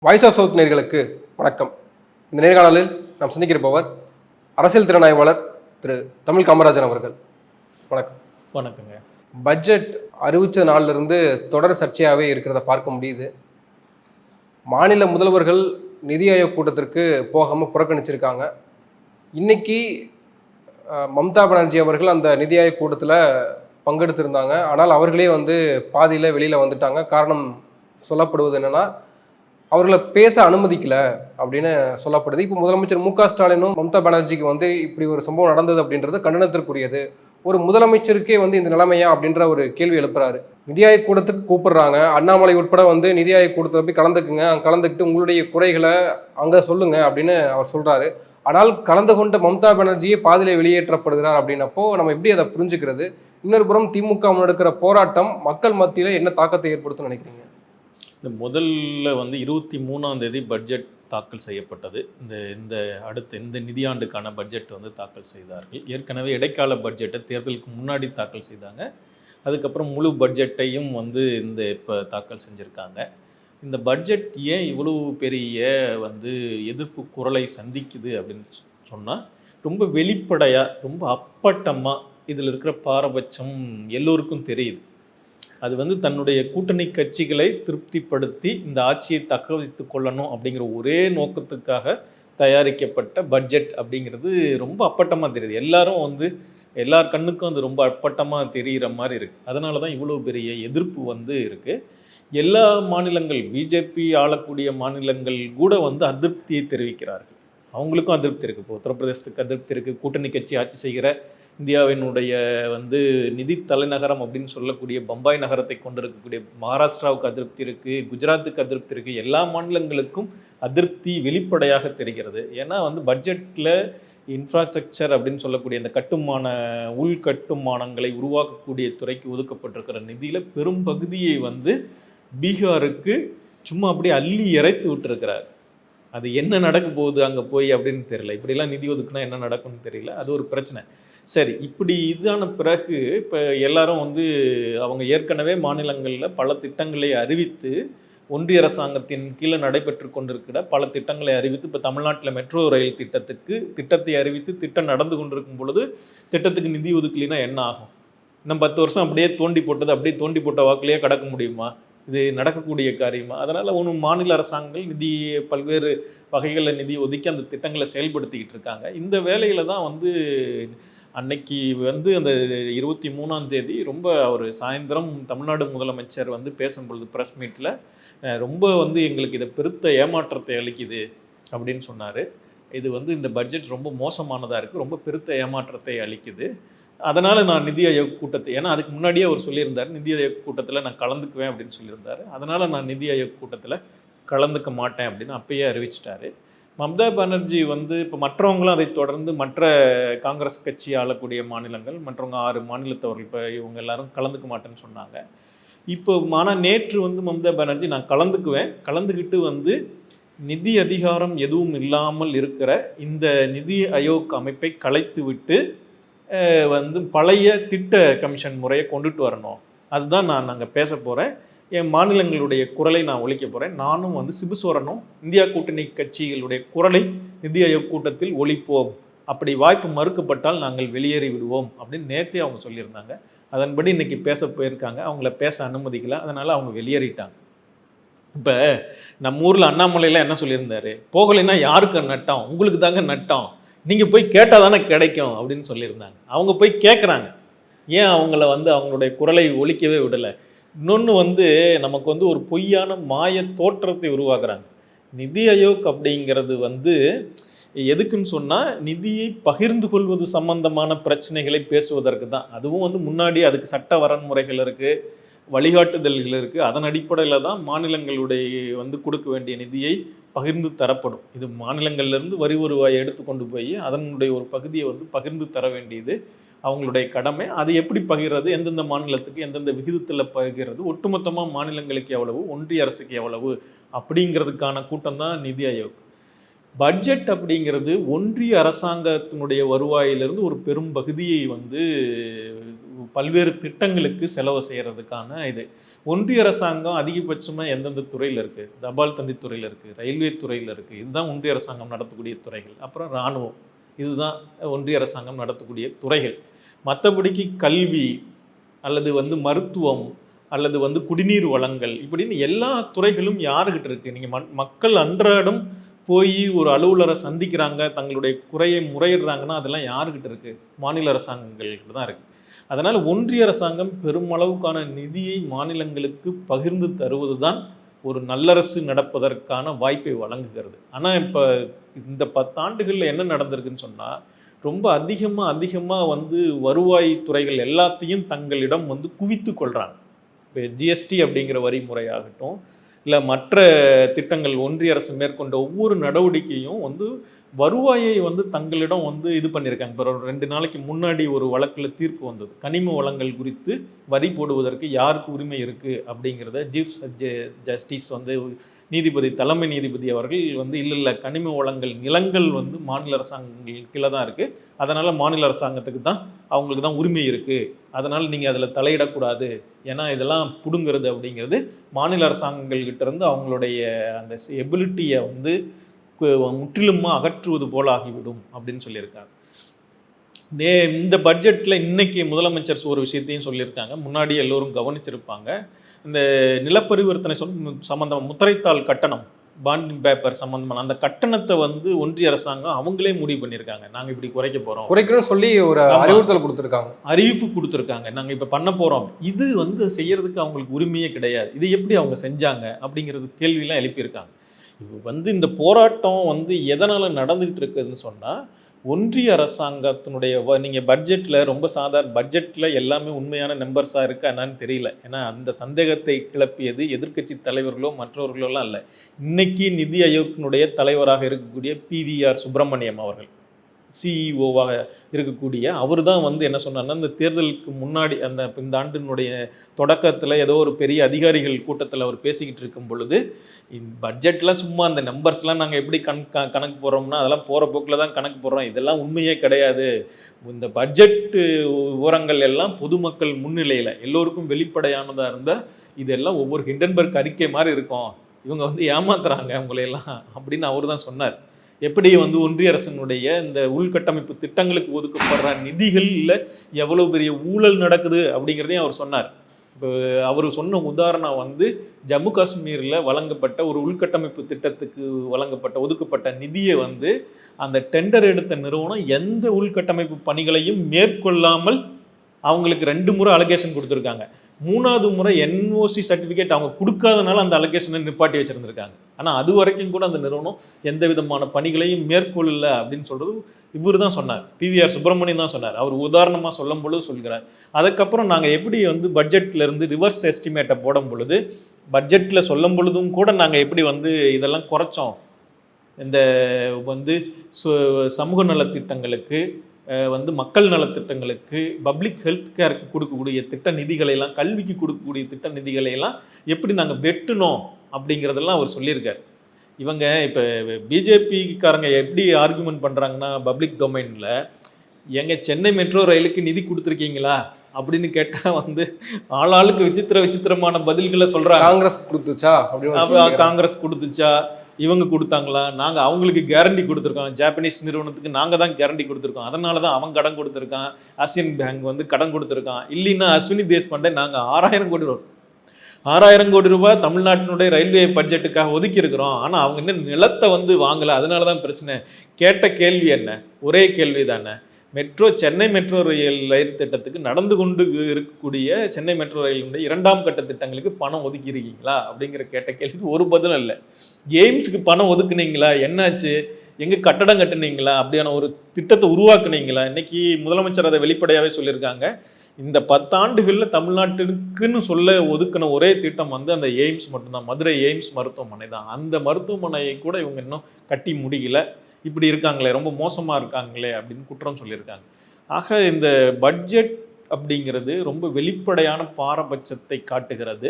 Voice of south நேயர்களுக்கு வணக்கம். இந்த நேர்காணலில் நாம் சந்திக்கிறப்பவர் அரசியல் திறனாய்வாளர் திரு தமிழ் காமராஜன் அவர்கள். வணக்கம். வணக்கங்க. பட்ஜெட் அறிவித்த நாளிலிருந்து தொடர் சர்ச்சையாகவே இருக்கிறத பார்க்க முடியுது. மாநில முதல்வர்கள் நிதி ஆயோக் கூட்டத்திற்கு போகாமல் புறக்கணிச்சிருக்காங்க. இன்னைக்கு மம்தா பானர்ஜி அவர்கள் அந்த நிதி ஆயோக் கூட்டத்தில் பங்கெடுத்திருந்தாங்க. ஆனால் அவர்களே பாதியில் வெளியில் வந்துட்டாங்க. காரணம் சொல்லப்படுவது என்னென்னா, அவர்களை பேச அனுமதிக்கல அப்படின்னு சொல்லப்படுது. இப்போ முதலமைச்சர் மு.க.ஸ்டாலினும் மம்தா பானர்ஜிக்கு இப்படி ஒரு சம்பவம் நடந்தது அப்படின்றது கண்டனத்திற்குரியது. ஒரு முதலமைச்சருக்கே இந்த நிலைமையா அப்படின்ற ஒரு கேள்வி எழுப்புறாரு. நிதி ஆயோக் கூட்டத்துக்கு கூப்பிடுறாங்க. அண்ணாமலை உட்பட நிதி ஆயோக் கூட்டத்தில் போய் கலந்துக்குங்க, கலந்துக்கிட்டு உங்களுடைய குறைகளை அங்கே சொல்லுங்க அப்படின்னு அவர் சொல்றாரு. ஆனால் கலந்து கொண்ட மம்தா பானர்ஜியே பாதியிலே வெளியேற்றப்படுகிறார் அப்படின்னப்போ நம்ம எப்படி அதை புரிஞ்சுக்கிறது? இன்னொரு புறம் திமுக முன்னெடுக்கிற போராட்டம் மக்கள் மத்தியில் என்ன தாக்கத்தை ஏற்படுத்தும் நினைக்கிறீங்க? இந்த முதல்ல 23ஆம் தேதி பட்ஜெட் தாக்கல் செய்யப்பட்டது. இந்த நிதியாண்டுக்கான பட்ஜெட் தாக்கல் செய்தார்கள். ஏற்கனவே இடைக்கால பட்ஜெட்டை தேர்தலுக்கு முன்னாடி தாக்கல் செய்தாங்க. அதுக்கப்புறம் முழு பட்ஜெட்டையும் இப்போ தாக்கல் செஞ்சுருக்காங்க. இந்த பட்ஜெட் ஏன் இவ்வளோ பெரிய எதிர்ப்பு குரலை சந்திக்குது அப்படின்னு சொன்னால், ரொம்ப வெளிப்படையாக, ரொம்ப அப்பட்டமாக இதில் இருக்கிற பாரபட்சம் எல்லோருக்கும் தெரியுது. அது தன்னுடைய கூட்டணி கட்சிகளை திருப்திப்படுத்தி இந்த ஆட்சியை தக்க வைத்து கொள்ளணும் அப்படிங்கிற ஒரே நோக்கத்துக்காக தயாரிக்கப்பட்ட பட்ஜெட் அப்படிங்கிறது ரொம்ப அப்பட்டமாக தெரியுது. எல்லார் கண்ணுக்கும் அது ரொம்ப அப்பட்டமாக தெரிகிற மாதிரி இருக்குது. அதனால தான் இவ்வளோ பெரிய எதிர்ப்பு இருக்குது. எல்லா மாநிலங்கள், பிஜேபி ஆளக்கூடிய மாநிலங்கள் கூட அதிருப்தியை தெரிவிக்கிறார்கள். அவங்களுக்கும் அதிருப்தி இருக்குது. இப்போ உத்தரப்பிரதேசத்துக்கு அதிருப்தி இருக்குது. கூட்டணி கட்சி ஆட்சி செய்கிற இந்தியாவினுடைய நிதி தலைநகரம் அப்படின்னு சொல்லக்கூடிய பம்பாய் நகரத்தை கொண்டிருக்கக்கூடிய மகாராஷ்டிராவுக்கு அதிருப்தி இருக்குது, குஜராத்துக்கு அதிருப்தி இருக்குது. எல்லா மாநிலங்களுக்கும் அதிருப்தி வெளிப்படையாக தெரிகிறது. ஏன்னா பட்ஜெட்டில் இன்ஃப்ராஸ்ட்ரக்சர் அப்படின்னு சொல்லக்கூடிய இந்த உள்கட்டுமானங்களை உருவாக்கக்கூடிய துறைக்கு ஒதுக்கப்பட்டிருக்கிற நிதியில் பெரும் பகுதியை பீகாருக்கு சும்மா அப்படியே அள்ளி இறைத்து விட்டுருக்கிறார். அது என்ன நடக்க போகுது அங்கே போய் அப்படின்னு தெரியல. இப்படிலாம் நிதி ஒதுக்குனா என்ன நடக்கும்னு தெரியல. அது ஒரு பிரச்சனை. சரி, இப்படி இதான பிறகு இப்போ எல்லாரும் அவங்க ஏற்கனவே மாநிலங்களில் பல திட்டங்களை அறிவித்து, ஒன்றிய அரசாங்கத்தின் கீழே நடைபெற்று கொண்டிருக்கிற பல திட்டங்களை அறிவித்து, இப்போ தமிழ்நாட்டில் மெட்ரோ ரயில் திட்டத்தை அறிவித்து திட்டம் நடந்து கொண்டிருக்கும் பொழுது திட்டத்துக்கு நிதி ஒதுக்கலைன்னா என்ன ஆகும்? இன்னும் 10 வருஷம் அப்படியே தோண்டி போட்ட வாக்கிலேயே கடக்க முடியுமா? இது நடக்கக்கூடிய காரியமா? அதனால் மாநில அரசாங்கங்கள் பல்வேறு வகைகளில் நிதி ஒதுக்கி அந்த திட்டங்களை செயல்படுத்திக்கிட்டு இருக்காங்க. இந்த வேலையில் தான் அன்னைக்கு அந்த 23ஆம் தேதி ரொம்ப ஒரு சாயந்தரம் தமிழ்நாடு முதலமைச்சர் பேசும்பொழுது ப்ரெஸ் மீட்டில் ரொம்ப எங்களுக்கு இதை பெருத்த ஏமாற்றத்தை அளிக்குது அப்படின்னு சொன்னார். இது இந்த பட்ஜெட் ரொம்ப மோசமானதாக இருக்குது, ரொம்ப பெருத்த ஏமாற்றத்தை அளிக்குது. அதனால் நான் நிதி ஆயோக் கூட்டத்தை, ஏன்னா அதுக்கு முன்னாடியே அவர் சொல்லியிருந்தார், நிதி ஆயோக் கூட்டத்தில் நான் கலந்துக்குவேன் அப்படின்னு சொல்லியிருந்தார். அதனால் நான் நிதி ஆயோக் கூட்டத்தில் கலந்துக்க மாட்டேன் அப்படின்னு அப்பயே அறிவிச்சிட்டாரு. மம்தா பானர்ஜி இப்போ மற்றவங்களும் அதை தொடர்ந்து மற்ற காங்கிரஸ் கட்சி ஆளக்கூடிய மாநிலங்கள், மற்றவங்க 6 மாநிலத்தவர்கள் இப்போ இவங்க எல்லாரும் கலந்துக்க மாட்டேன்னு சொன்னாங்க. இப்போ ஆனால் நேற்று மம்தா பானர்ஜி நான் கலந்துக்கிட்டு நிதி அதிகாரம் எதுவும் இல்லாமல் இருக்கிற இந்த நிதி ஆயோக் அமைப்பை கலைத்து விட்டு பழைய திட்ட கமிஷன் முறையை கொண்டுட்டு வரணும், அதுதான் நான் அங்கே பேச போகிறேன், என் மாநிலங்களுடைய குரலை நான் ஒழிக்க போகிறேன், நானும் சிபுசோரனும் இந்தியா கூட்டணி கட்சிகளுடைய குரலை நிதி ஆயோக் கூட்டத்தில் ஒழிப்போம், அப்படி வாய்ப்பு மறுக்கப்பட்டால் நாங்கள் வெளியேறி விடுவோம் அப்படின்னு நேற்றே அவங்க சொல்லியிருந்தாங்க. அதன்படி இன்னைக்கு பேச போயிருக்காங்க. அவங்கள பேச அனுமதிக்கல, அதனால் அவங்க வெளியேறிட்டாங்க. இப்போ நம்ம ஊரில் அண்ணாமலையில் என்ன சொல்லியிருந்தாரு? போகலைன்னா யாருக்கு நட்டம்? உங்களுக்கு தாங்க நட்டம், நீங்கள் போய் கேட்டால் தானே கிடைக்கும் அப்படின்னு சொல்லியிருந்தாங்க. அவங்க போய் கேட்குறாங்க. ஏன் அவங்கள அவங்களுடைய குரலை ஒழிக்கவே விடலை? இன்னொன்று நமக்கு ஒரு பொய்யான மாய தோற்றத்தை உருவாக்குறாங்க. நிதி ஆயோக் அப்படிங்கிறது எதுக்குன்னு சொன்னால், நிதியை பகிர்ந்து கொள்வது சம்பந்தமான பிரச்சனைகளை பேசுவதற்கு தான். அதுவும் முன்னாடி அதுக்கு சட்ட வரன்முறைகள் இருக்குது, வழிகாட்டுதல்கள் இருக்குது. அதன் அடிப்படையில் தான் மாநிலங்களுடைய கொடுக்க வேண்டிய நிதியை பகிர்ந்து தரப்படும். இது மாநிலங்கள்லேருந்து வரி வருவாயை எடுத்துக்கொண்டு போய் அதனுடைய ஒரு பகுதியை பகிர்ந்து தர வேண்டியது அவங்களுடைய கடமை. அது எப்படி பகிர்றது, எந்தெந்த மாநிலத்துக்கு எந்தெந்த விகிதத்தில் பகிர்றது, ஒட்டுமொத்தமாக மாநிலங்களுக்கு எவ்வளவு, ஒன்றிய அரசுக்கு எவ்வளவு அப்படிங்கிறதுக்கான கூட்டம் தான் நிதி ஆயோக். பட்ஜெட் அப்படிங்கிறது ஒன்றிய அரசாங்கத்தினுடைய வருவாயிலிருந்து ஒரு பெரும் பகுதியை பல்வேறு திட்டங்களுக்கு செலவு செய்கிறதுக்கான இது. ஒன்றிய அரசாங்கம் அதிகபட்சமாக எந்தெந்த துறையில் இருக்குது? தபால் தந்தி துறையில் இருக்குது, ரயில்வே துறையில் இருக்குது. இதுதான் ஒன்றிய அரசாங்கம் நடத்தக்கூடிய துறைகள். அப்புறம் இராணுவம், இதுதான் ஒன்றிய அரசாங்கம் நடத்தக்கூடிய துறைகள். மற்றபடிக்கு கல்வி அல்லது மருத்துவம் அல்லது குடிநீர் வளங்கள் இப்படின்னு எல்லா துறைகளும் யாருக்கிட்ட இருக்குது? நீங்கள் மக்கள் அன்றாடம் போய் ஒரு அலுவலரை சந்திக்கிறாங்க, தங்களுடைய குறையை முறையிடுறாங்கன்னா அதெல்லாம் யாருக்கிட்ட இருக்குது? மாநில அரசாங்கங்கள்கிட்ட தான் இருக்குது. அதனால் ஒன்றிய அரசாங்கம் பெருமளவுக்கான நிதியை மாநிலங்களுக்கு பகிர்ந்து தருவது தான் ஒரு நல்லரசு நடப்பதற்கான வாய்ப்பை வழங்குகிறது. ஆனால் இப்போ இந்த 10 ஆண்டுகளில் என்ன நடந்திருக்குன்னு சொன்னால், ரொம்ப அதிகமாக வருவாய் துறைகள் எல்லாத்தையும் தங்களிடம் குவித்து கொள்கிறாங்க. இப்போ ஜிஎஸ்டி அப்படிங்கிற வரி முறையாகட்டும், இல்லை மற்ற திட்டங்கள் ஒன்றிய அரசு மேற்கொண்ட ஒவ்வொரு நடவடிக்கையும் வருவாயை தங்களிடம் இது பண்ணியிருக்காங்க. இப்போ 2 நாளைக்கு முன்னாடி ஒரு வழக்கில் தீர்ப்பு வந்தது. கனிம வளங்கள் குறித்து வரி போடுவதற்கு யாருக்கு உரிமை இருக்குது அப்படிங்கிறத சீஃப் ஜஸ்டிஸ் நீதிபதி, தலைமை நீதிபதி அவர்கள் இல்லை கனிம வளங்கள் நிலங்கள் மாநில அரசாங்கங்கள் கீழே தான் இருக்குது, அதனால் மாநில அரசாங்கத்துக்கு தான் அவங்களுக்கு தான் உரிமை இருக்குது, அதனால் நீங்கள் அதில் தலையிடக்கூடாது, ஏன்னா இதெல்லாம் பிடுங்கிறது அப்படிங்கிறது மாநில அரசாங்கங்கள்கிட்ட இருந்து அவங்களுடைய அந்த எபிலிட்டியை முற்றிலுமாக அகற்றுவது போல் ஆகிவிடும் அப்படின்னு சொல்லியிருக்காங்க. இந்த பட்ஜெட்டில் இன்னைக்கு முதலமைச்சர் ஒரு விஷயத்தையும் சொல்லியிருக்காங்க, முன்னாடி எல்லோரும் கவனிச்சிருப்பாங்க. இந்த நிலப்பரிவர்த்தனை சம்பந்தம் முத்திரைத்தாள் கட்டணம், பாண்டிங் பேப்பர் சம்பந்தமான அந்த கட்டணத்தை ஒன்றிய அரசாங்கம் அவங்களே முடிவு பண்ணியிருக்காங்க. நாங்கள் இப்படி குறைக்கணும்னு சொல்லி ஒரு அறிவுறுத்தல் கொடுத்துருக்காங்க, அறிவிப்பு கொடுத்துருக்காங்க, நாங்கள் இப்போ பண்ண போகிறோம். இது செய்யறதுக்கு அவங்களுக்கு உரிமையே கிடையாது. இது எப்படி அவங்க செஞ்சாங்க அப்படிங்கிறது கேள்வியெல்லாம் எழுப்பியிருக்காங்க. இப்போ இந்த போராட்டம் எதனால் நடந்துகிட்டு இருக்குதுன்னு சொன்னால், ஒன்றிய அரசாங்கத்தினுடைய நீங்கள் பட்ஜெட்டில் ரொம்ப பட்ஜெட்டில் எல்லாமே உண்மையான நம்பர்ஸாக இருக்கா என்னன்னு தெரியல. ஏன்னா அந்த சந்தேகத்தை கிளப்பியது எதிர்க்கட்சி தலைவர்களோ மற்றவர்களோலாம் இல்லை. இன்னைக்கு நிதி ஆயோக்கினுடைய தலைவராக இருக்கக்கூடிய PVR சுப்பிரமணியம் அவர்கள், சிஇஓவாக இருக்கக்கூடிய அவர் தான் என்ன சொன்னார்னா, இந்த தேர்தலுக்கு முன்னாடி இந்த ஆண்டினுடைய தொடக்கத்தில் ஏதோ ஒரு பெரிய அதிகாரிகள் கூட்டத்தில் அவர் பேசிக்கிட்டு இருக்கும் பொழுது, பட்ஜெட்லாம் சும்மா அந்த நம்பர்ஸ்லாம் நாங்கள் எப்படி கணக்கு போடுறோம்னா அதெல்லாம் போகிற போக்கில் தான் கணக்கு போடுறோம், இதெல்லாம் உண்மையே கிடையாது, இந்த பட்ஜெட்டு விவரங்கள் எல்லாம் பொதுமக்கள் முன்னிலையில் எல்லோருக்கும் வெளிப்படையானதாக இருந்தால் இதெல்லாம் ஒவ்வொரு ஹிண்டன்பர்க் அறிக்கை மாதிரி இருக்கும், இவங்க ஏமாத்துறாங்க அவங்களையெல்லாம் அப்படின்னு அவர் தான் சொன்னார். எப்படி ஒன்றிய அரசினுடைய இந்த உள்கட்டமைப்பு திட்டங்களுக்கு ஒதுக்கப்படுற நிதிகளில் எவ்வளோ பெரிய ஊழல் நடக்குது அப்படிங்கிறதையும் அவர் சொன்னார். இப்போ அவர் சொன்ன உதாரணம் ஜம்மு காஷ்மீரில் வழங்கப்பட்ட ஒரு உள்கட்டமைப்பு திட்டத்துக்கு ஒதுக்கப்பட்ட நிதியை அந்த டெண்டர் எடுத்த நிறுவனம் எந்த உள்கட்டமைப்பு பணிகளையும் மேற்கொள்ளாமல் அவங்களுக்கு 2 முறை அலோகேஷன் கொடுத்துருக்காங்க. 3வது முறை NOC சர்டிஃபிகேட் அவங்க கொடுக்காதனால அந்த அலோகேஷனை நிப்பாட்டி வச்சுருந்துருக்காங்க. ஆனால் அது வரைக்கும் கூட அந்த நிறுவனம் எந்த விதமான பணிகளையும் மேற்கொள்ளலை அப்படின்னு சொல்கிறது இவர் தான் சொன்னார், PVR சுப்பிரமணியம் தான் சொன்னார். அவர் உதாரணமாக சொல்லும் பொழுது சொல்கிறார். அதுக்கப்புறம் நாங்கள் எப்படி பட்ஜெட்லேருந்து ரிவர்ஸ் எஸ்டிமேட்டை போடும் பொழுது, பட்ஜெட்டில் சொல்லும் பொழுதும் கூட நாங்கள் எப்படி இதெல்லாம் குறைச்சோம், இந்த சமூக நலத்திட்டங்களுக்கு மக்கள் நலத்திட்டங்களுக்கு, பப்ளிக் ஹெல்த் கேருக்கு கொடுக்கக்கூடிய திட்ட நிதிகளையெல்லாம், கல்விக்கு கொடுக்கக்கூடிய திட்ட நிதிகளையெல்லாம் எப்படி நாங்கள் வெட்டணும் அப்படிங்கிறதெல்லாம் அவர் சொல்லியிருக்கார். இவங்க இப்போ பிஜேபிக்காரங்க எப்படி ஆர்குமெண்ட் பண்ணுறாங்கன்னா, பப்ளிக் டொமைனில் சென்னை மெட்ரோ ரயிலுக்கு நிதி கொடுத்துருக்கீங்களா அப்படின்னு கேட்டால் ஆளாளுக்கு விசித்திரமான பதில்களை சொல்கிறாங்க. காங்கிரஸ் கொடுத்துச்சா காங்கிரஸ் கொடுத்துச்சா, இவங்க கொடுத்தாங்களா, நாங்கள் அவங்களுக்கு கேரண்டி கொடுத்துருக்கோம், ஜாப்பனீஸ் நிறுவனத்துக்கு நாங்கள் தான் கேரண்டி கொடுத்துருக்கோம், அதனால தான் அவன் கடன் கொடுத்துருக்கான், ஆசியன் பேங்க் கடன் கொடுத்துருக்கான், இல்லைன்னா அஸ்வினி தேஷ்பாண்டே நாங்கள் 6000 கோடி ரூபாய் தமிழ்நாட்டினுடைய ரயில்வே பட்ஜெட்டுக்காக ஒதுக்கி இருக்கிறோம், ஆனால் அவங்க இன்னும் நிலத்தை வாங்கலை, அதனால தான் பிரச்சனை. கேட்ட கேள்வி என்ன? ஒரே கேள்வி தானே. சென்னை மெட்ரோ ரயில் திட்டத்துக்கு நடந்து கொண்டு இருக்கக்கூடிய சென்னை மெட்ரோ ரயிலுடைய 2ஆம் கட்ட திட்டங்களுக்கு பணம் ஒதுக்கி இருக்கீங்களா அப்படிங்கிற கேட்ட கேள்விக்கு ஒரு பதிலும் இல்லை. எய்ம்ஸுக்கு பணம் ஒதுக்குனீங்களா, என்னாச்சு, எங்கே கட்டடம் கட்டுனீங்களா, அப்படியான ஒரு திட்டத்தை உருவாக்குனீங்களா? இன்னைக்கு முதலமைச்சர் அதை வெளிப்படையாகவே சொல்லியிருக்காங்க. இந்த 10 ஆண்டுகளில் தமிழ்நாட்டுக்குன்னு சொல்ல ஒதுக்கின ஒரே திட்டம் அந்த எய்ம்ஸ் மட்டும்தான், மதுரை எய்ம்ஸ் மருத்துவமனை தான். அந்த மருத்துவமனையை கூட இவங்க இன்னும் கட்டி முடியல. இப்படி இருக்காங்களே, ரொம்ப மோசமாக இருக்காங்களே அப்படின்னு குற்றம் சொல்லியிருக்காங்க. ஆக இந்த பட்ஜெட் அப்படிங்கிறது ரொம்ப வெளிப்படையான பாரபட்சத்தை காட்டுகிறது.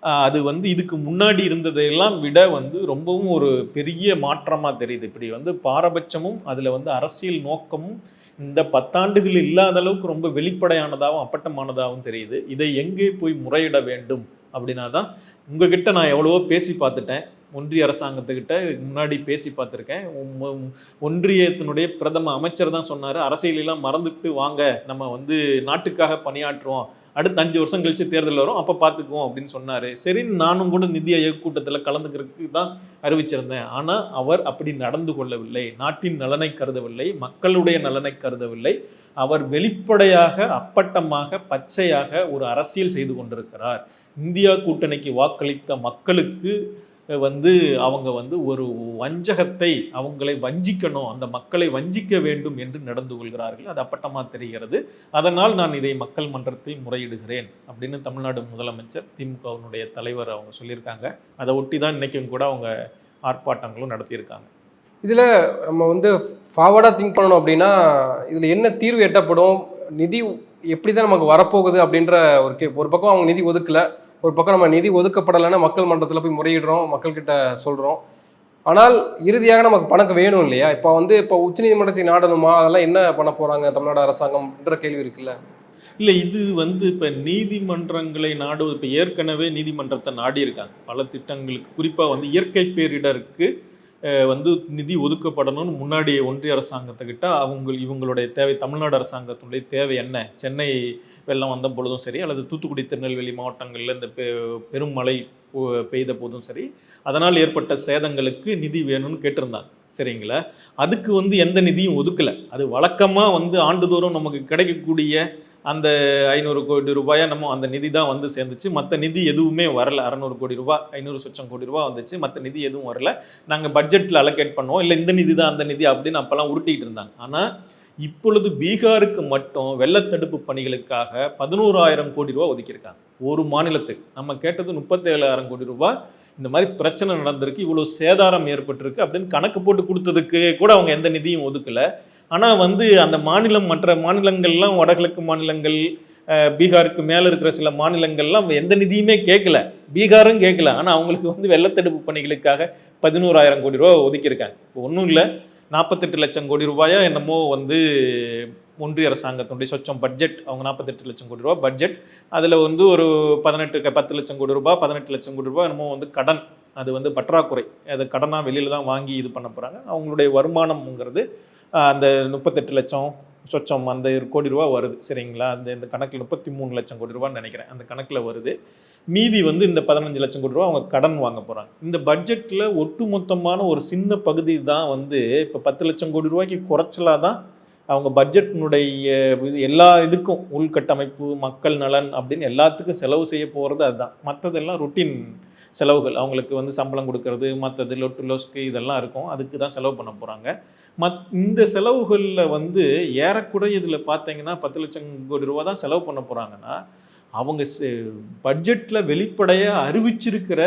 அது வந்து இதுக்கு முன்னாடி இருந்ததையெல்லாம் விட வந்து ரொம்பவும் ஒரு பெரிய மாற்றமாக தெரியுது. இப்படி வந்து பாரபட்சமும் அதில் வந்து அரசியல் நோக்கமும் இந்த 10 ஆண்டுகள் இல்லாத அளவுக்கு ரொம்ப வெளிப்படையானதாகவும் அப்பட்டமானதாகவும் தெரியுது. இதை எங்கே போய் முறையிட வேண்டும் அப்படின்னா தான், உங்ககிட்ட நான் எவ்வளவோ பேசி பார்த்துட்டேன். ஒன்றிய அரசாங்கத்துக்கிட்ட இதுக்கு முன்னாடி பேசி பார்த்துருக்கேன். ஒன்றியத்தினுடைய பிரதம அமைச்சர் தான் சொன்னார், அரசியலெல்லாம் மறந்துட்டு வாங்க, நம்ம வந்து நாட்டுக்காக பணியாற்றுவோம், அடுத்த 5 வருஷம் கழிச்சு தேர்தல் வரும், அப்போ பார்த்துக்குவோம் அப்படின்னு சொன்னார். சரின்னு நானும் கூட நிதி ஆயோக் கூட்டத்தில் கலந்துக்கிறதுக்கு தான் அறிவிச்சிருந்தேன். ஆனால் அவர் அப்படி நடந்து கொள்ளவில்லை, நாட்டின் நலனை கருதவில்லை, மக்களுடைய நலனை கருதவில்லை. அவர் வெளிப்படையாக அப்பட்டமாக பச்சையாக ஒரு அரசியல் செய்து கொண்டிருக்கிறார். இந்தியா கூட்டணிக்கு வாக்களித்த மக்களுக்கு வந்து அவங்க வந்து ஒரு வஞ்சகத்தை, அவங்களை வஞ்சிக்கணும், அந்த மக்களை வஞ்சிக்க வேண்டும் என்று நடந்து கொள்கிறார்கள். அது அப்பட்டமாக தெரிகிறது. அதனால் நான் இதை மக்கள் மன்றத்தில் முறையிடுகிறேன் அப்படின்னு தமிழ்நாடு முதலமைச்சர், திமுகவினுடைய தலைவர் அவங்க சொல்லியிருக்காங்க. அதை ஒட்டி தான் இன்றைக்கும் கூட அவங்க ஆர்ப்பாட்டங்களும் நடத்தியிருக்காங்க. இதில் நம்ம வந்து ஃபார்வர்டாக திங்க் பண்ணணும் அப்படின்னா, இதில் என்ன தீர்வு எட்டப்படும், நிதி எப்படி தான் நமக்கு வரப்போகுது அப்படின்ற ஒரு பக்கம் அவங்க நிதி ஒதுக்கலை, ஒரு பக்கம் நம்ம நிதி ஒதுக்கப்படலைன்னா மக்கள் மன்றத்தில் போய் முறையிடுறோம், மக்கள்கிட்ட சொல்கிறோம். ஆனால் இறுதியாக நமக்கு பணம் வேணும் இல்லையா? இப்போ உச்சநீதிமன்றத்தை நாடணுமா, அதெல்லாம் என்ன பண்ண போகிறாங்க தமிழ்நாடு அரசாங்கம்ன்ற கேள்வி இருக்குல்ல. இல்லை, இது வந்து இப்போ நீதிமன்றங்களை நாடுவது, இப்போ ஏற்கனவே நீதிமன்றத்தை நாடி இருக்காங்க பல திட்டங்களுக்கு. குறிப்பாக வந்து இயற்கை பேரிடருக்கு வந்து நிதி ஒதுக்கப்படணும்னு முன்னாடி ஒன்றிய அரசாங்கத்துக்கிட்ட இவங்களுடைய தேவை, தமிழ்நாடு அரசாங்கத்தினுடைய தேவை என்ன, சென்னை வெள்ளம் வந்த பொழுதும் சரி, அல்லது தூத்துக்குடி திருநெல்வேலி மாவட்டங்களில் இந்த பெரும் மழை பெய்த போதும் சரி, அதனால் ஏற்பட்ட சேதங்களுக்கு நிதி வேணும்னு கேட்டிருந்தாங்க. சரிங்களா? அதுக்கு வந்து எந்த நிதியும் ஒதுக்கலை. அது வழக்கமாக வந்து ஆண்டுதோறும் நமக்கு கிடைக்கக்கூடிய அந்த 500 கோடி ரூபாயை நம்ம அந்த நிதி தான் வந்து சேர்ந்துச்சு. மற்ற நிதி எதுவுமே வரல. 600 கோடி ரூபாய், 500 சொச்சம் கோடி ரூபாய் வந்துச்சு. மற்ற நிதி எதுவும் வரல. நாங்கள் பட்ஜெட்டில் அலோகேட் பண்ணுவோம், இல்லை இந்த நிதி தான் அந்த நிதி அப்படின்னு அப்போல்லாம் உருட்டிகிட்டு இருந்தாங்க. ஆனால் இப்பொழுது பீகாருக்கு மட்டும் வெள்ளத்தடுப்பு பணிகளுக்காக 11,000 கோடி ரூபாய் ஒதுக்கியிருக்காங்க ஒரு மாநிலத்துக்கு. நம்ம கேட்டது 37,000 கோடி ரூபாய். இந்த மாதிரி பிரச்சனை நடந்திருக்கு, இவ்வளோ சேதாரம் ஏற்பட்டிருக்கு அப்படின்னு கணக்கு போட்டு கொடுத்ததுக்கு கூட அவங்க எந்த நிதியும் ஒதுக்கலை. ஆனால் வந்து அந்த மாநிலம், மற்ற மாநிலங்கள்லாம், வடகிழக்கு மாநிலங்கள், பீகாருக்கு மேலே இருக்கிற சில மாநிலங்கள்லாம் எந்த நிதியுமே கேட்கல, பீகாரும் கேட்கல. ஆனால் அவங்களுக்கு வந்து வெள்ளத்தடுப்பு பணிகளுக்காக 11,000 கோடி ரூபா ஒதுக்கியிருக்காங்க. இப்போ ஒன்றும் இல்லை, 48 லட்சம் கோடி ரூபாயா என்னமோ வந்து ஒன்றிய அரசாங்கத்தினுடைய சொச்சம் பட்ஜெட். அவங்க 48 லட்சம் கோடி ரூபா பட்ஜெட். அதில் வந்து ஒரு 10 லட்சம் கோடி ரூபாய், 18 லட்சம் கோடி ரூபாய் என்னமோ வந்து கடன். அது வந்து பற்றாக்குறை, அது கடனாக வெளியில் தான் வாங்கி இது பண்ண போகிறாங்க. அவங்களுடைய வருமானம்ங்கிறது அந்த 38 லட்சம் சொச்சம் அந்த கோடி ரூபா வருது. சரிங்களா? இந்த கணக்கில் 33 லட்சம் கோடி ரூபான்னு நினைக்கிறேன், அந்த கணக்கில் வருது. மீதி வந்து இந்த 15 லட்சம் கோடி ரூபா அவங்க கடன் வாங்க போகிறாங்க. இந்த பட்ஜெட்டில் ஒட்டுமொத்தமான ஒரு சின்ன பகுதி தான் வந்து இப்போ 10 லட்சம் கோடி ரூபாய்க்கு குறைச்சலாக தான் அவங்க பட்ஜெட்டினுடைய எல்லா இதுக்கும், உள்கட்டமைப்பு, மக்கள் நலன் அப்படின்னு எல்லாத்துக்கும் செலவு செய்ய போகிறது அதுதான். மற்றதெல்லாம் ரொட்டீன் செலவுகள், அவங்களுக்கு வந்து சம்பளம் கொடுக்கறது, மற்றது லொஸ்க்கு இதெல்லாம் இருக்கும், அதுக்கு தான் செலவு பண்ண போகிறாங்க. இந்த செலவுகளில் வந்து ஏறக்குறைய இதில் பார்த்தீங்கன்னா 10 லட்சம் கோடி ரூபா தான் செலவு பண்ண போகிறாங்கன்னா, அவங்க பட்ஜெட்டில் வெளிப்படையாக அறிவிச்சிருக்கிற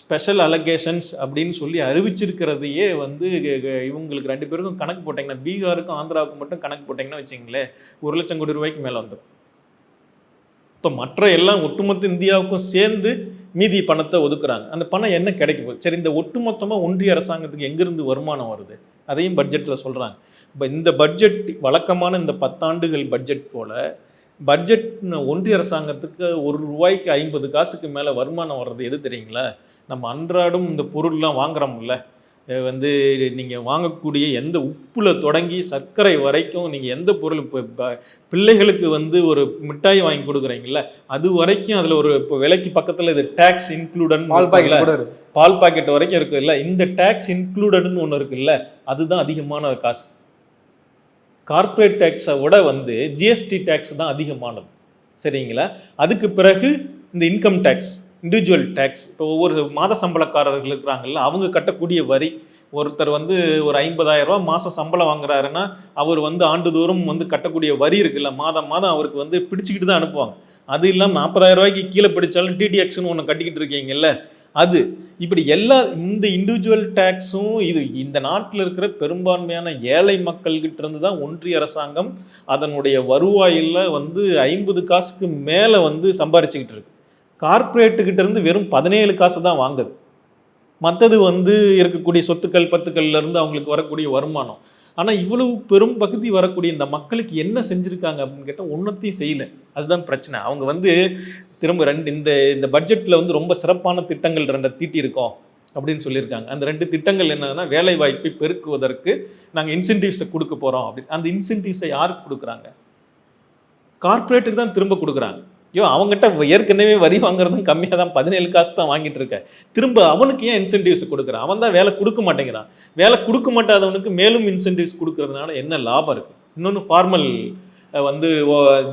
ஸ்பெஷல் அலகேஷன்ஸ் அப்படின்னு சொல்லி அறிவிச்சிருக்கிறதையே வந்து இவங்களுக்கு 2 பேருக்கும் கணக்கு போட்டிங்கன்னா, பீகாருக்கும் ஆந்திராவுக்கும் மட்டும் கணக்கு போட்டிங்கன்னா வச்சிங்களேன், 1 லட்சம் கோடி ரூபாய்க்கு மேலே வந்துடும். இப்போ மற்ற எல்லாம் ஒட்டுமொத்த இந்தியாவுக்கும் சேர்ந்து மீதி பணத்தை ஒதுக்குறாங்க. அந்த பணம் என்ன கிடைக்க போகுது? சரி, இந்த ஒட்டுமொத்தமாக ஒன்றிய அரசாங்கத்துக்கு எங்கேருந்து வருமானம் வருது, அதையும் பட்ஜெட்டில் சொல்கிறாங்க. இப்போ இந்த பட்ஜெட் வழக்கமான இந்த 10 ஆண்டுகள் பட்ஜெட் போல் பட்ஜெட் ஒன்றிய அரசாங்கத்துக்கு ₹1 50 காசுக்கு மேலே வருமானம் வர்றது எது தெரியுங்களா? நம்ம அன்றாடம் இந்த பொருள்லாம் வாங்குறோம்ல, வந்து நீங்கள் வாங்கக்கூடிய எந்த உப்பில் தொடங்கி சர்க்கரை வரைக்கும், நீங்கள் எந்த பொருள் இப்போ பிள்ளைகளுக்கு வந்து ஒரு மிட்டாய் வாங்கி கொடுக்குறீங்கள, அது வரைக்கும் அதில் ஒரு இப்போ விலைக்கு பக்கத்தில் இது டேக்ஸ் இன்க்ளூடன், பால் பாக்கெட் வரைக்கும் இருக்குல்ல, இந்த டேக்ஸ் இன்க்ளூடட்னு ஒன்று இருக்குல்ல, அதுதான் அதிகமான காசு. கார்பரேட் டேக்ஸை விட வந்து ஜிஎஸ்டி டேக்ஸ் தான் அதிகமானது. சரிங்களா? அதுக்கு பிறகு இந்த இன்கம் டேக்ஸ், இண்டிவிஜுவல் டேக்ஸ். இப்போ ஒவ்வொரு மாத சம்பளக்காரர்கள் இருக்கிறாங்கல்ல, அவங்க கட்டக்கூடிய வரி. ஒருத்தர் வந்து ஒரு 50,000 ரூபா மாதம் சம்பளம் வாங்குறாருன்னா, அவர் வந்து ஆண்டுதோறும் வந்து கட்டக்கூடிய வரி இருக்குல்ல, மாதம் மாதம் அவருக்கு வந்து பிடிச்சிக்கிட்டு தான் அனுப்புவாங்க. அது இல்லாமல் 40,000 ரூபாய்க்கு கீழே பிடிச்சாலும் டிடிஎக்ஸ்னு ஒன்று கட்டிக்கிட்டு இருக்கீங்கல்ல, அது. இப்படி எல்லா இந்த இண்டிவிஜுவல் டேக்ஸும் இந்த நாட்டில் இருக்கிற பெரும்பான்மையான ஏழை மக்கள்கிட்ட இருந்து தான் ஒன்றிய அரசாங்கம் அதனுடைய வருவாயில் வந்து 50 காசுக்கு மேலே வந்து சம்பாரிச்சுக்கிட்டு இருக்கு. கார்ப்பரேட்டுக்கிட்ட இருந்து வெறும் 17 காசு தான் வாங்குது. மற்றது வந்து இருக்கக்கூடிய சொத்துக்கள் பத்துக்கள்ல இருந்து அவங்களுக்கு வரக்கூடிய வருமானம். ஆனால் இவ்வளவு பெரும் பகுதி வரக்கூடிய இந்த மக்களுக்கு என்ன செஞ்சுருக்காங்க அப்படின்னு கேட்டால் ஒன்றத்தையும் செய்யலை. அதுதான் பிரச்சனை. அவங்க வந்து திரும்ப இந்த பட்ஜெட்டில் வந்து ரொம்ப சிறப்பான திட்டங்கள் 2 தீட்டியிருக்கோம் அப்படின்னு சொல்லியிருக்காங்க. அந்த 2 திட்டங்கள் என்னன்னா, வேலை வாய்ப்பை பெருக்குவதற்கு நாங்கள் இன்சென்டிவ்ஸை கொடுக்க போகிறோம் அப்படின்னு. அந்த இன்சென்டிவ்ஸை யாருக்கு கொடுக்குறாங்க? கார்ப்பரேட்டுக்கு தான் திரும்ப கொடுக்குறாங்க. அவங்ககிட்ட ஏற்கனவே வரி வாங்குறதும் கம்மியாக தான் 17 காசு தான் வாங்கிட்டு இருக்க. திரும்ப அவனுக்கு ஏன் இன்சென்டிவ்ஸ் கொடுக்குறான்? அவன் தான் வேலை கொடுக்க மாட்டேங்கிறான். வேலை கொடுக்க மாட்டாதவனுக்கு மேலும் இன்சென்டிவ்ஸ் கொடுக்கறதுனால என்ன லாபம் இருக்கு? இன்னொன்று ஃபார்மல் வந்து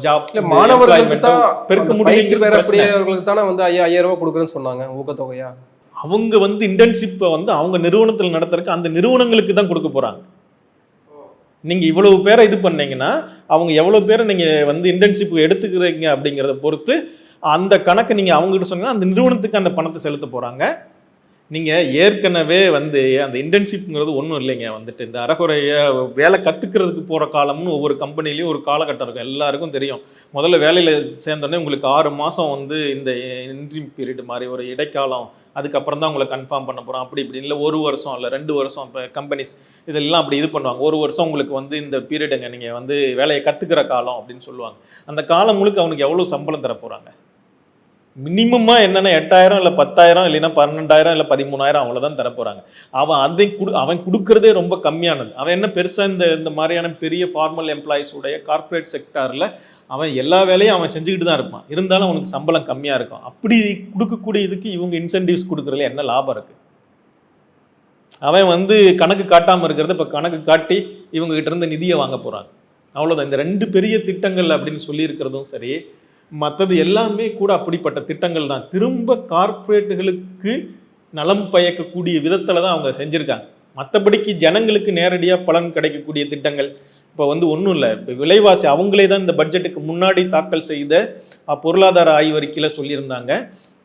ஜாப் மாணவர்களுக்கு தான் பெருக்க முடியவர்களுக்கு தானே வந்து 5000 ரூபாய் கொடுக்குறேன்னு சொன்னாங்க ஊக்கத்தொகையா. அவங்க வந்து இன்டர்ன்ஷிப்பை வந்து அவங்க நிறுவனத்தில் நடத்துறதுக்கு அந்த நிறுவனங்களுக்கு தான் கொடுக்க போறாங்க. நீங்க இவ்வளவு பேரை இது பண்ணீங்கன்னா அவங்க எவ்வளவு பேரை நீங்க வந்து இன்டர்ன்ஷிப் எடுத்துக்கிறீங்க அப்படிங்கிறத பொறுத்து அந்த கணக்கு நீங்க அவங்ககிட்ட சொன்னீங்கன்னா அந்த நிறுவனத்துக்கு அந்த பணத்தை செலுத்த போறாங்க. நீங்கள் ஏற்கனவே வந்து அந்த இன்டர்ன்ஷிப்ங்கிறது ஒன்றும் இல்லைங்க. வந்துட்டு இந்த அறகுறைய வேலை கற்றுக்கிறதுக்கு போகிற காலம்னு ஒவ்வொரு கம்பெனிலையும் ஒரு காலகட்டம் இருக்கும், எல்லாருக்கும் தெரியும். முதல்ல வேலையில் சேர்ந்தோடனே உங்களுக்கு 6 மாதம் வந்து இந்த இன்ட்ரீம் பீரியட் மாதிரி ஒரு இடைக்காலம், அதுக்கப்புறம் தான் உங்களை கன்ஃபார்ம் பண்ண போகிறோம். அப்படி இப்படி இல்லை 1 வருஷம் இல்லை 2 வருஷம். இப்போ கம்பெனிஸ் இதெல்லாம் அப்படி இது பண்ணுவாங்க. 1 வருஷம் உங்களுக்கு வந்து இந்த பீரியடுங்க நீங்கள் வந்து வேலையை கற்றுக்கிற காலம் அப்படின்னு சொல்லுவாங்க. அந்த காலம் முழுக்க அவனுக்கு எவ்வளோ சம்பளம் தர போகிறாங்க? மினிமமாக என்னென்ன 8000 இல்லை 10000 இல்லைன்னா 12000 இல்லை 13000 அவ்வளோதான் தரப்போகிறாங்க. அவன் கொடுக்குறதே ரொம்ப கம்மியானது. அவன் என்ன பெருசாக இந்த மாதிரியான பெரிய ஃபார்மல் எம்ப்ளாயிஸ் உடைய கார்ப்பரேட் செக்டாரில் அவன் எல்லா வேலையும் அவன் செஞ்சுக்கிட்டு தான் இருப்பான். இருந்தாலும் அவனுக்கு சம்பளம் கம்மியாக இருக்கும். அப்படி கொடுக்கக்கூடிய இதுக்கு இவங்க இன்சென்டிவ்ஸ் கொடுக்குறதுல என்ன லாபம் இருக்குது? அவன் வந்து கணக்கு காட்டாமல் இருக்கிறத இப்போ கணக்கு காட்டி இவங்ககிட்ட இருந்து நிதியை வாங்க போகிறாங்க. அவ்வளோதான். இந்த 2 பெரிய திட்டங்கள் அப்படின்னு சொல்லியிருக்கிறதும் சரி, மற்றது எல்லாமே கூட அப்படிப்பட்ட திட்டங்கள் தான். திரும்ப கார்ப்பரேட்டுகளுக்கு நலம் பயக்கக்கூடிய விதத்தில் தான் அவங்க செஞ்சுருக்காங்க. மற்றபடிக்கு ஜனங்களுக்கு நேரடியாக பலன் கிடைக்கக்கூடிய திட்டங்கள் இப்போ வந்து ஒன்றும் இல்லை. இப்போ விலைவாசி அவங்களே தான் இந்த பட்ஜெட்டுக்கு முன்னாடி தாக்கல் செய்த பொருளாதார ஆய்வறிக்கையில் சொல்லியிருந்தாங்க.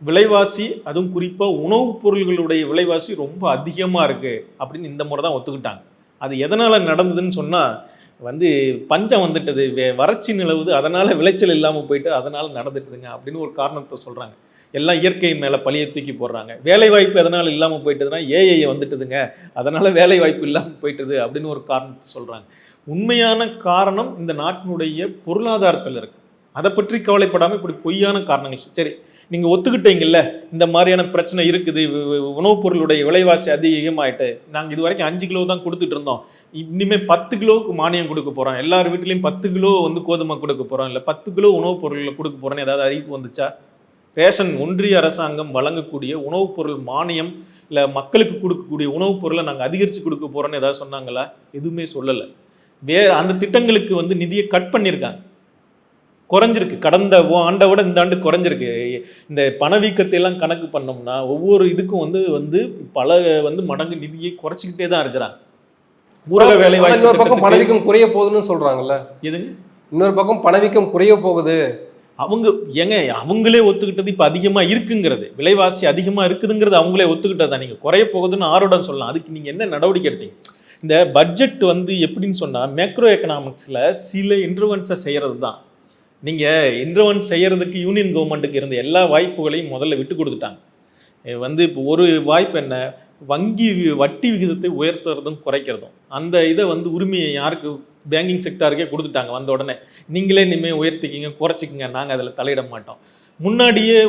விலைவாசி, அதுவும் குறிப்பாக உணவுப் பொருள்களுடைய விலைவாசி ரொம்ப அதிகமாக இருக்குது அப்படின்னு இந்த முறை தான் ஒத்துக்கிட்டாங்க. அது எதனால் நடந்ததுன்னு சொன்னால், வந்து பஞ்சம் வந்துட்டது, வறட்சி நிலவுது, அதனால் விளைச்சல் இல்லாமல் போயிட்டு அதனால் நடந்துட்டுதுங்க அப்படின்னு ஒரு காரணத்தை சொல்கிறாங்க. எல்லாம் இயற்கை மேலே பழியை தூக்கி போடுறாங்க. வேலை வாய்ப்பு எதனால் இல்லாமல் போயிட்டதுன்னா ஏஐ வந்துட்டுதுங்க, அதனால் வேலை வாய்ப்பு இல்லாமல் போயிட்டுது அப்படின்னு ஒரு காரணத்தை சொல்கிறாங்க. உண்மையான காரணம் இந்த நாட்டினுடைய பொருளாதாரத்தில் இருக்குது. அதை பற்றி கவலைப்படாமல் இப்படி பொய்யான காரணங்கள். சரி, நீங்கள் ஒத்துக்கிட்டீங்கல்ல இந்த மாதிரியான பிரச்சனை இருக்குது, உணவுப் பொருளுடைய விலைவாசி அதிகமாகிட்டு, நாங்கள் இது வரைக்கும் 5 கிலோ தான் கொடுத்துட்டு இருந்தோம், இனிமேல் 10 கிலோவுக்கு மானியம் கொடுக்க போகிறோம், எல்லார் வீட்லேயும் 10 கிலோ வந்து கோதுமை கொடுக்க போகிறோம், இல்லை 10 கிலோ உணவுப் பொருள்களை கொடுக்க போகிறோன்னு ஏதாவது அறிவிப்பு வந்துச்சா? ரேஷன் ஒன்றிய அரசாங்கம் வழங்கக்கூடிய உணவுப் பொருள் மானியம் இல்லை மக்களுக்கு கொடுக்கக்கூடிய உணவுப் பொருளை நாங்கள் அதிகரித்து கொடுக்க போகிறோன்னு ஏதாவது சொன்னாங்களா? எதுவுமே சொல்லலை. அந்த திட்டங்களுக்கு வந்து நிதியை கட் பண்ணியிருக்காங்க, குறைஞ்சிருக்கு. கடந்த ஆண்டை விட இந்த ஆண்டு குறைஞ்சிருக்கு. இந்த பணவீக்கத்தை எல்லாம் கணக்கு பண்ணோம்னா ஒவ்வொரு இதுக்கும் வந்து பல மடங்கு நிதியை குறைச்சிக்கிட்டே தான் இருக்கிறாங்க. ஊரக வேலை வாய்ப்பு இன்னொரு பக்கம் பணவீக்கம் குறைய போகுதுன்னு சொல்றாங்கல்ல. எதுங்க? இன்னொரு பக்கம் பணவீக்கம் குறைய போகுது. அவங்களே ஒத்துக்கிட்டது இப்போ அதிகமாக இருக்குங்கிறது, விலைவாசி அதிகமாக இருக்குதுங்கிறது அவங்களே ஒத்துக்கிட்டதா. நீங்கள் குறைய போகுதுன்னு ஆரோடன் சொல்லலாம். அதுக்கு நீங்கள் என்ன நடவடிக்கை எடுத்தீங்க? இந்த பட்ஜெட் எப்படின்னு சொன்னால் மேக்ரோ எக்கனாமிக்ஸில் சில இன்டர்வென்ஸை செய்கிறது தான். நீங்கள் இன்டர்வென்ஸ் செய்கிறதுக்கு யூனியன் கவர்மெண்ட்டுக்கு இருந்த எல்லா வாய்ப்புகளையும் முதல்ல விட்டு கொடுத்துட்டாங்க. இப்போ ஒரு வாய்ப்பு என்ன, வங்கி வட்டி விகிதத்தை உயர்த்துறதும் குறைக்கிறதும். அந்த இதை உரிமையை யாருக்கு, பேங்கிங் செக்டாருக்கே கொடுத்துட்டாங்க. வந்த உடனே நீங்களே இனிமேல் உயர்த்திக்கிங்க குறைச்சிக்கிங்க, நாங்கள் அதில் தலையிட மாட்டோம். முன்னாடியே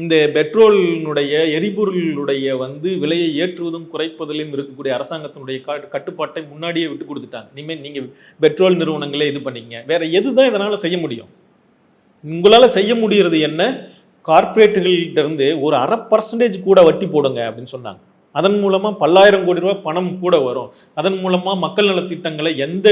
இந்த பெட்ரோலினுடைய எரிபொருளுடைய விலையை ஏற்றுவதும் குறைப்பதிலும் இருக்கக்கூடிய அரசாங்கத்தினுடைய கட்டுப்பாட்டை முன்னாடியே விட்டு கொடுத்துட்டாங்க. இனிமேல் நீங்கள் பெட்ரோல் நிறுவனங்களே இது பண்ணிக்கங்க. வேற எதுதான் இதனால் செய்ய முடியும்? உங்களால் செய்ய முடியறது என்ன? கார்பரேட்டுகள்கிட்ட இருந்து ஒரு 0.5% கூட வட்டி போடுங்க அப்படின்னு சொன்னாங்க. அதன் மூலமாக பல்லாயிரம் கோடி ரூபாய் பணம் கூட வரும். அதன் மூலமாக மக்கள் நலத்திட்டங்களை எந்த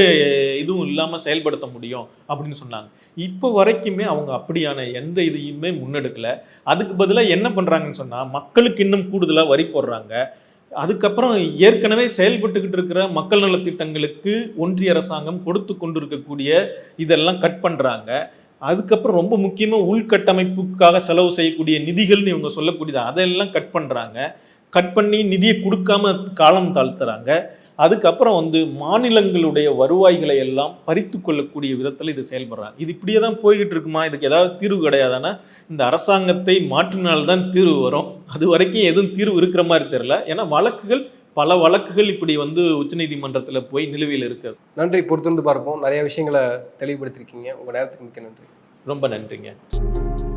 இதுவும் இல்லாமல் செயல்படுத்த முடியும் அப்படின்னு சொன்னாங்க. இப்போ வரைக்குமே அவங்க அப்படியான எந்த இதையுமே முன்னெடுக்கலை. அதுக்கு பதிலாக என்ன பண்ணுறாங்கன்னு சொன்னால், மக்களுக்கு இன்னும் கூடுதலாக வரி போடுறாங்க. அதுக்கப்புறம் ஏற்கனவே செயல்பட்டுக்கிட்டு இருக்கிற மக்கள் நலத்திட்டங்களுக்கு ஒன்றிய அரசாங்கம் கொடுத்து கொண்டு இருக்கக்கூடிய இதெல்லாம் கட் பண்ணுறாங்க. அதுக்கப்புறம் ரொம்ப முக்கியமாக உள்கட்டமைப்புக்காக செலவு செய்யக்கூடிய நிதிகள்னு இவங்க சொல்லக்கூடியது, அதெல்லாம் கட் பண்ணுறாங்க. கட் பண்ணி நிதியை கொடுக்காம காலம் தாழ்த்துறாங்க. அதுக்கப்புறம் வந்து மாநிலங்களுடைய வருவாய்களை எல்லாம் பறித்து கொள்ளக்கூடிய விதத்தில் இது செயல்படுறாங்க. இது இப்படியே தான் போய்கிட்டு இருக்குமா? இதுக்கு ஏதாவது தீர்வு கிடையாதானா? இந்த அரசாங்கத்தை மாற்றினால்தான் தீர்வு வரும். அது வரைக்கும் எதுவும் தீர்வு இருக்கிற மாதிரி தெரியல. ஏன்னா பல வழக்குகள் இப்படி வந்து உச்சநீதிமன்றத்தில் போய் நிலுவையில் இருக்குது. நன்றி, பொறுத்திருந்து பார்ப்போம். நிறைய விஷயங்களை தெளிவுபடுத்திருக்கீங்க. உங்கள் நேரத்துக்கு மிக்க நன்றி. ரொம்ப நன்றிங்க.